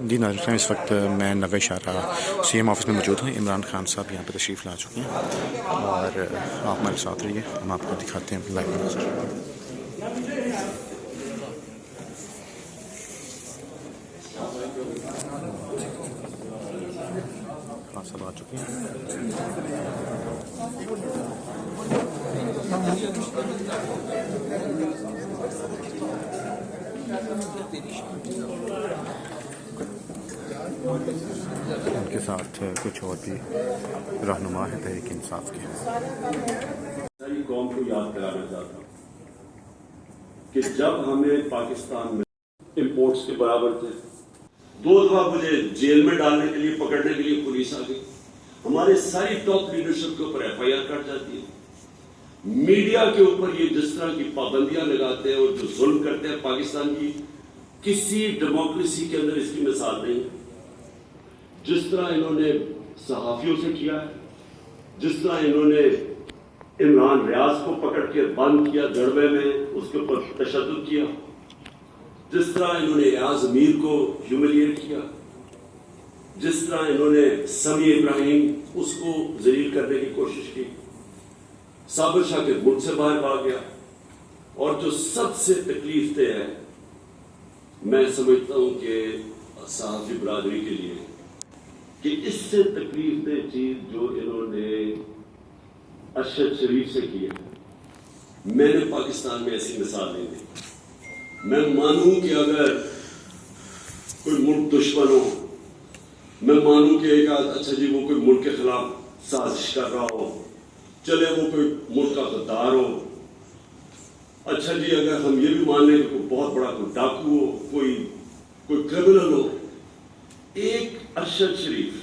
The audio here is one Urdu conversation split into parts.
جی ناظرین، اس وقت میں نوے شارہ سی ایم آفس میں موجود ہوں۔ عمران خان صاحب یہاں پہ تشریف لا چکے ہیں اور آپ ہمارے ساتھ رہیے، ہم آپ کو دکھاتے ہیں لائیو مناظر۔ خان صاحب آ چکے ہیں۔ ان کے ساتھ کچھ اور بھی رہنما ہیں تحریک انصاف کے۔ ساری قوم کو یاد کرانا چاہتا ہوں کہ جب ہمیں پاکستان میں امپورٹس کے برابر تھے، 2 دفعہ مجھے جیل میں ڈالنے کے لیے، پکڑنے کے لیے پولیس آ گئی، ہمارے ساری ٹاپ لیڈرشپ کے اوپر FIR کٹ جاتی ہے، میڈیا کے اوپر یہ جس طرح کی پابندیاں لگاتے ہیں اور جو ظلم کرتے ہیں پاکستان کی، کسی ڈیموکریسی کے اندر اس کی مثال نہیں ہے۔ جس طرح انہوں نے صحافیوں سے کیا ہے، جس طرح انہوں نے عمران ریاض کو پکڑ کے بند کیا دڑبے میں، اس کے اوپر تشدد کیا، جس طرح انہوں نے ریاض امیر کو ہیوملیٹ کیا، جس طرح انہوں نے سمیع ابراہیم اس کو ذلیل کرنے کی کوشش کی، صابر شاہ کے ملک سے باہر بھاگ گیا، اور جو سب سے تکلیف دہ ہے، میں سمجھتا ہوں کہ صحافی برادری کے لیے، کہ اس سے تکلیف دہ چیز جو انہوں نے ارشد شریف سے کی ہے، میں نے پاکستان میں ایسی مثال نہیں دی۔ میں مانوں کہ اگر کوئی ملک دشمن ہو، میں مانوں کہ ایک اچھا جی وہ کوئی ملک کے خلاف سازش کر رہا ہو، چلے وہ کوئی ملک کا غدار ہو، اچھا جی اگر ہم یہ بھی مان لیں کہ کوئی بہت بڑا کوئی ڈاکو ہو، کوئی کرمنل ہو، ایک ارشد شریف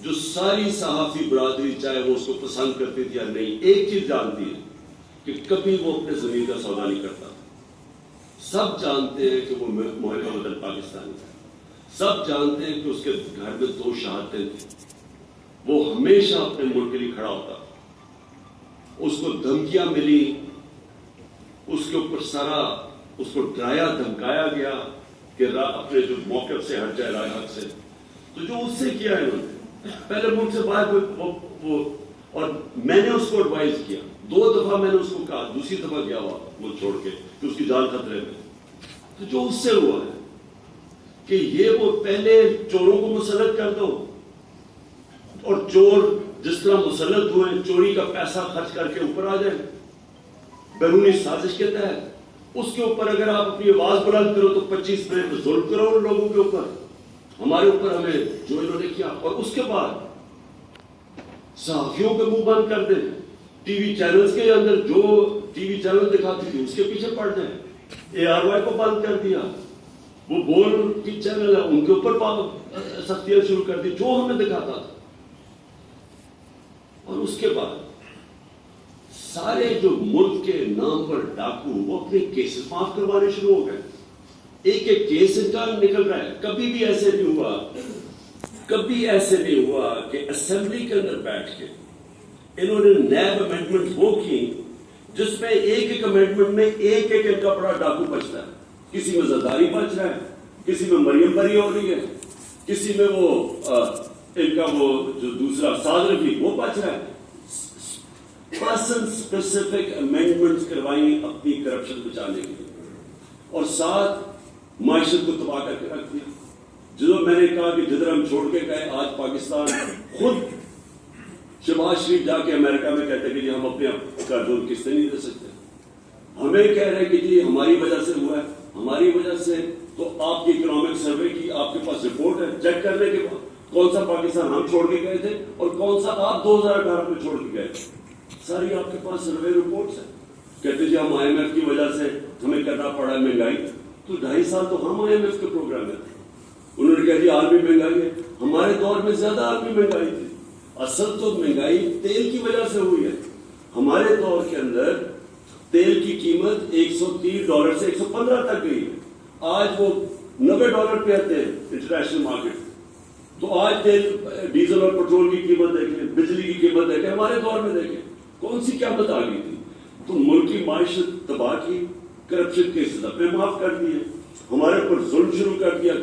جو ساری صحافی برادری چاہے وہ اس کو پسند کرتی تھی یا نہیں، ایک چیز جانتی ہے کہ کبھی وہ اپنے زمین کا سودا نہیں کرتا۔ سب جانتے ہیں کہ وہ محب وطن پاکستانی ہے، سب جانتے ہیں کہ اس کے گھر میں 2 شہادتیں تھیں، وہ ہمیشہ اپنے ملک کے لیے کھڑا ہوتا، اس کو دھمکیاں ملی، اس کے اوپر سارا اس کو ڈرایا دھمکایا گیا کہ اپنے جو موقف سے ہٹ جائے، رائے حق سے، تو جو اس سے کیا ہے انہوں نے پہلے ملک سے باہر وہ اور میں نے اس کو ایڈوائز کیا 2 دفعہ، میں نے اس کو کہا، دوسری دفعہ گیا ہوا ملک چھوڑ کے کہ اس کی جان خطرے میں، تو جو اس سے ہوا ہے کہ یہ وہ پہلے چوروں کو مسلط کر دو، اور چور جس طرح مسلط ہوئے چوری کا پیسہ خرچ کر کے اوپر آ جائیں بیرونی سازش کے تحت، اس کے اوپر اگر آپ اپنی آواز بلند کرو تو 25 منٹ ظلم کرو ان لوگوں کے اوپر، ہمارے اوپر، ہمیں جو انہوں نے کیا، اور اس کے بعد صحافیوں کے منہ بند کر دیں، ٹی وی چینلز کے اندر جو ٹی وی چینل دکھاتی تھی اس کے پیچھے پڑ جائیں، ARY کو بند کر دیا، وہ بول کی چینل ہے ان کے اوپر سختیاں شروع کر دی جو ہمیں دکھاتا تھا، اور اس کے بعد سارے جو ملک کے نام پر ڈاکو وہ اپنے کیسز معاف کروانے شروع ہو گئے، ایک ایک کیس ان کا نکل رہا ہے۔ کبھی بھی ایسے نہیں ہوا کہ اسمبلی کے اندر بیٹھ کے انہوں نے نیب امینڈمنٹ وہ کی جس میں ایک ایک امینڈمنٹ میں ایک ایک ان کا بڑا ڈاکو بچتا ہے، کسی میں زرداری بچ رہا ہے، کسی میں مریم بری ہو رہی ہے، کسی میں وہ ان کا وہ جو دوسرا ساز رفیق وہ بچ رہا ہے، پرسن اسپیسیفک امینڈمنٹس کروائیں اپنی کرپشن بچانے کے لیے، اور ساتھ معیشت کو تباہ کر کے رکھ دیا۔ جو میں نے کہا کہ جدھر ہم چھوڑ کے گئے، آج پاکستان خود شہباز شریف جا کے امریکہ میں کہتے ہیں کہ جی ہم اپنے قرضوں کی قسطیں نہیں دے سکتے، ہمیں کہہ رہے ہیں کہ جی ہماری وجہ سے ہوا ہے، ہماری وجہ سے، تو آپ کی اکنامک سروے کی آپ کے پاس رپورٹ ہے، چیک کرنے کے بعد کون سا پاکستان ہم چھوڑ کے گئے تھے اور کون سا آپ 2018 میں چھوڑ کے گئے تھے، ساری آپ کے پاس سروے رپورٹس ہیں۔ کہتے جی ہم IMF کی وجہ سے ہمیں کرنا پڑا ہے مہنگائی، تو 2.5 سال تو ہم IMF کے پروگرام میں تھے، انہوں نے کہا جی عالمی مہنگائی ہے، ہمارے دور میں زیادہ عالمی مہنگائی تھی، اصل تو مہنگائی تیل کی وجہ سے ہوئی ہے، ہمارے دور کے اندر تیل کی قیمت $130 سے 115 تک گئی ہے، آج وہ $90 پہ آتے ہیں انٹرنیشنل مارکیٹ، تو آج تیل ڈیزل اور پٹرول کی قیمت دیکھیں، بجلی کی قیمت دیکھیں، ہمارے دور میں دیکھیں کون سی قیمت آ گئی تھی، تو ملک کی معیشت تباہ کی، کرپشن کیسز اپنے معاف کر دیے، ہمارے اوپر ظلم شروع کر دیا،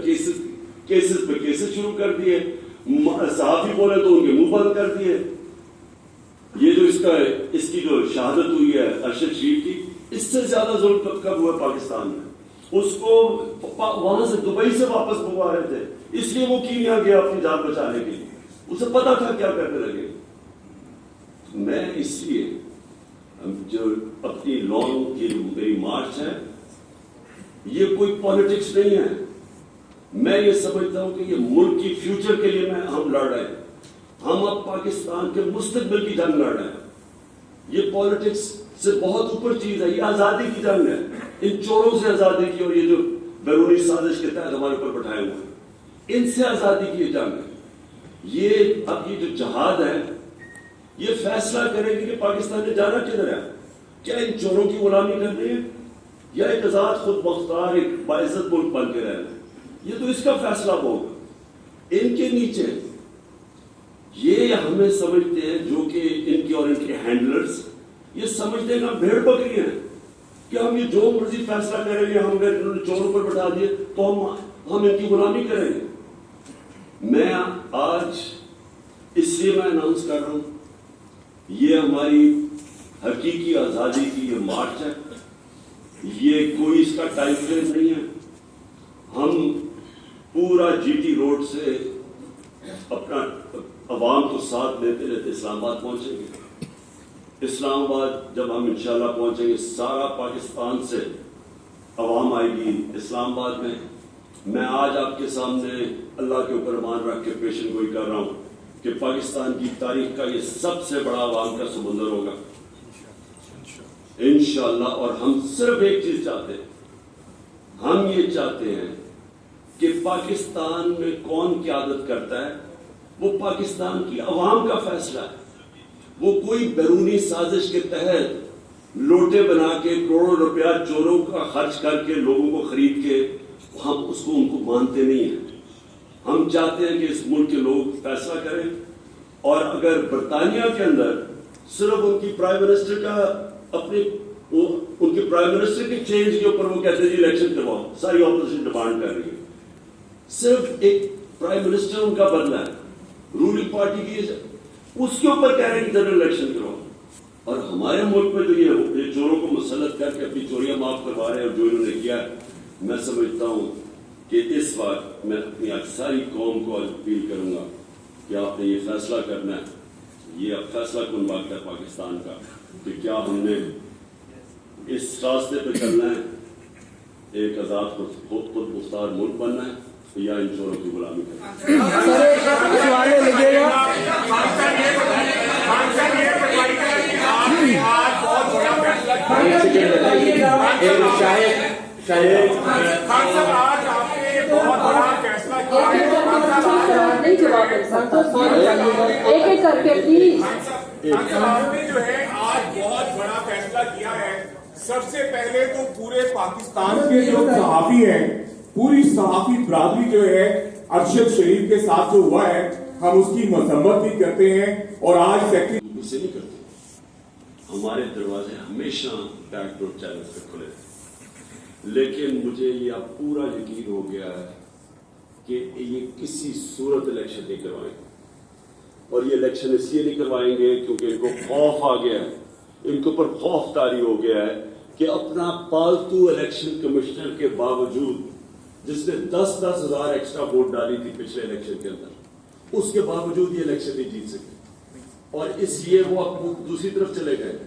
کیسز پہ کیسز شروع کر دیے, صحافی بولے تو ان کے منہ بند کر دیے. یہ جو اس کی جو شہادت ہوئی ہے ارشد شریف کی, اس سے زیادہ ظلم کب ہوا پاکستان میں. اس کو وہاں سے دبئی سے واپس منگوا رہے تھے, اس لیے وہ کینیا گیا اپنی جان بچانے کے لیے, اسے پتا تھا کیا کرنے لگے. میں اس لیے جو اپنی لانگ یہ میری مارچ ہے, یہ کوئی پالیٹکس نہیں ہے. میں یہ سمجھتا ہوں کہ یہ ملک کی فیوچر کے لیے ہم لڑ رہے ہیں. ہم اب پاکستان کے مستقبل کی جنگ لڑ رہے ہیں. یہ پالیٹکس سے بہت اوپر چیز ہے, یہ آزادی کی جنگ ہے. ان چوروں سے آزادی کی, اور یہ جو بیرونی سازش کے تحت ہمارے اوپر بٹھائے ہوئے ہیں, ان سے آزادی کی یہ جنگ ہے. یہ اب یہ جو جہاد ہے, یہ فیصلہ کرے گی کہ پاکستان نے جانا کدھر ہے. کیا ان چوروں کی غلامی کرنی ہے, یا ایک آزاد خود مختار ایک باعزت ملک بن کے رہنا ہے. یہ تو اس کا فیصلہ ہوگا. ان کے نیچے یہ ہمیں سمجھتے ہیں, جو کہ ان کے اور ان کے ہینڈلرز یہ سمجھتے ہیں کہ ہم بھیڑ بکری ہیں, کہ ہم یہ جو مرضی فیصلہ کریں گے, ہم اگر انہوں نے چوروں پر بٹھا دیے تو ہم ان کی غلامی کریں گے. میں آج اس لیے میں اناؤنس کر رہا ہوں, یہ ہماری حقیقی آزادی کی یہ مارچ ہے. یہ کوئی اس کا ٹائم فریم نہیں ہے. ہم پورا جی ٹی روڈ سے اپنا عوام کو ساتھ لیتے لیتے اسلام آباد پہنچیں گے. اسلام آباد جب ہم انشاءاللہ پہنچیں گے, سارا پاکستان سے عوام آئے گی اسلام آباد میں. میں آج آپ کے سامنے اللہ کے اوپر ایمان رکھ کے پیشن گوئی کر رہا ہوں کہ پاکستان کی تاریخ کا یہ سب سے بڑا عوام کا سمندر ہوگا انشاءاللہ. اور ہم صرف ایک چیز چاہتے ہیں, ہم یہ چاہتے ہیں کہ پاکستان میں کون قیادت کرتا ہے وہ پاکستان کی عوام کا فیصلہ ہے. وہ کوئی بیرونی سازش کے تحت لوٹے بنا کے کروڑوں روپیہ چوروں کا خرچ کر کے لوگوں کو خرید کے ہم اس کو ان کو مانتے نہیں ہیں. ہم چاہتے ہیں کہ اس ملک کے لوگ فیصلہ کریں. اور اگر برطانیہ کے اندر صرف ان کی پرائم منسٹر کا اپنی ان کے پرائم منسٹر کے چینج کے اوپر وہ کہتے ہیں جی الیکشن کرواؤ, ساری اپوزیشن ڈیمانڈ کر رہی ہے, صرف ایک پرائم منسٹر ان کا بدلا ہے رولنگ پارٹی کی, اس کے اوپر کہہ رہے ہیں کہ جنرل الیکشن کرواؤ. اور ہمارے ملک میں جو یہ چوروں کو مسلط کر کے اپنی چوریاں معاف کروا رہے ہیں, اور جو انہوں نے کیا ہے, میں سمجھتا ہوں کہ اس وقت میں اپنی ساری قوم کو اپیل کروں گا کہ آپ نے یہ فیصلہ کرنا ہے, یہ اب فیصلہ کن وقت ہے پاکستان کا, کہ کیا ہم نے اس راستے پہ چلنا ہے, ایک آزاد خود مختار ملک بننا ہے, یا ان چوروں کی غلامی کرنا ایک ایک کر کے پلیز. آپ نے جو ہے آج بہت بڑا فیصلہ کیا ہے. سب سے پہلے تو پورے پاکستان کے جو صحافی ہیں, پوری صحافی برادری جو ہے ارشد شریف کے ساتھ جو ہوا ہے, ہم اس کی مذمت بھی کرتے ہیں. اور آج سیکٹری مجھ سے نہیں کرتے, ہمارے دروازے ہمیشہ بیک ڈور چینل پہ کھلے ہیں. لیکن مجھے یہ اب پورا یقین ہو گیا ہے کہ یہ کسی صورت الیکشن نہیں کروائیں گے. اور یہ الیکشن اس لیے نہیں کروائیں گے کیونکہ ان کو خوف آ گیا ہے, ان کے اوپر خوف طاری ہو گیا ہے کہ اپنا پالتو الیکشن کمشنر کے باوجود, جس نے 10,000 ایکسٹرا ووٹ ڈالی تھی پچھلے الیکشن کے اندر, اس کے باوجود یہ الیکشن نہیں جیت سکے. اور اس لیے وہ دوسری طرف چلے گئے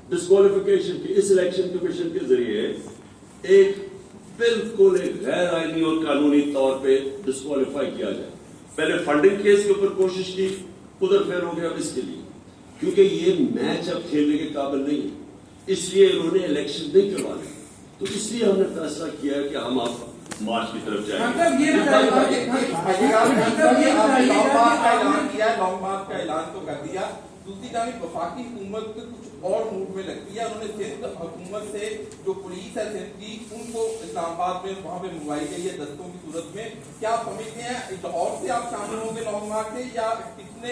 ڈسکوالیفیکیشن کے. اس الیکشن کمیشن کے ذریعے ایک بالکل غیر آئینی اور قانونی طور پہ ڈسکوالیفائی کیا جائے. پہلے فنڈنگ کیس کے اوپر کوشش کی, ادھر فیل ہو گیا اس کے لیے, کیونکہ یہ میچ اب کھیلنے کے قابل نہیں ہے, اس لیے انہوں نے الیکشن نہیں کروانے. تو اس لیے ہم نے فیصلہ کیا ہے کہ ہم آپ مارچ کی طرف جائیں گے. لانگ مارچ کا اعلان تو کر دیا, دوسری جانب وفاقی حکومت کچھ اور موڈ میں لگتی ہے. انہوں نے سندھ حکومت سے جو پولیس ہے سندھ کی, ان کو اسلام آباد میں وہاں پہ منگوائی گئی ہے دستوں کی صورت میں. کیا آپ سمجھتے ہیں اور سے آپ شامل ہوں گے لانگ مارچ سے, یا کتنے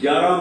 11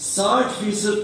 60%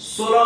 16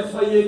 FIA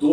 2